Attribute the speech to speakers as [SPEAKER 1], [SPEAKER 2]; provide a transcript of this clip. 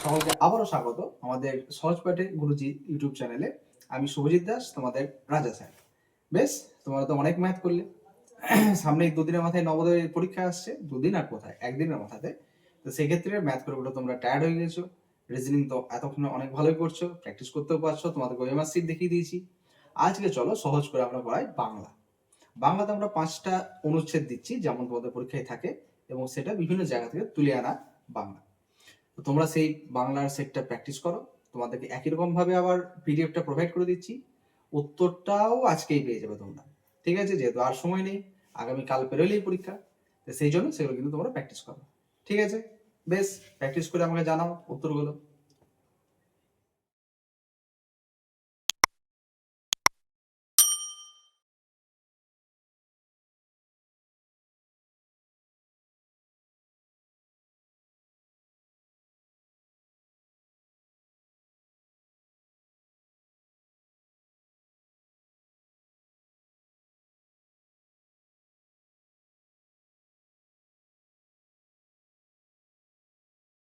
[SPEAKER 1] সকলকে আবারও স্বাগত আমাদের সহজ পাঠে গুরুজি ইউটিউব চ্যানেলে। আমি শুভজিৎ দাস, তোমাদের রাজা স্যার। বেশ, তোমরা তো অনেক ম্যাথ করলে। সামনে দুদিনের মাথায় নবোদয়ের পরীক্ষা আসছে, দুদিন আর কোথায়, একদিনের মাথাতে। তো সেক্ষেত্রে ম্যাথ করে বলে তোমরা টায়ার্ড হয়ে গেছো। রিজনিং তো এতক্ষণে অনেক ভালোই করছো, প্র্যাকটিস করতেও পারছো, তোমাদেরকে ওএমআর শিট দেখিয়ে দিয়েছি। আজকে চলো সহজ করে আমরা পড়াই বাংলা। বাংলাতে আমরা 5টা অনুচ্ছেদ দিচ্ছি, যেমন তোমাদের পরীক্ষায় থাকে, এবং সেটা বিভিন্ন জায়গা থেকে তুলে আনা বাংলা। তো তোমরা সেই বাংলার সেটটা প্র্যাকটিস করো। তোমাদেরকে একই রকম ভাবে আবার পিডিএফটা প্রোভাইড করে দিচ্ছি, উত্তরটাও আজকেই পেয়ে যাবে তোমরা। ঠিক আছে, যেহেতু আর সময় নেই, আগামীকাল পেরোলেই পরীক্ষা, তো সেই জন্য সেগুলো কিন্তু তোমরা প্র্যাকটিস করো। ঠিক আছে, বেশ, প্র্যাকটিস করে আমাকে জানাও উত্তরগুলো।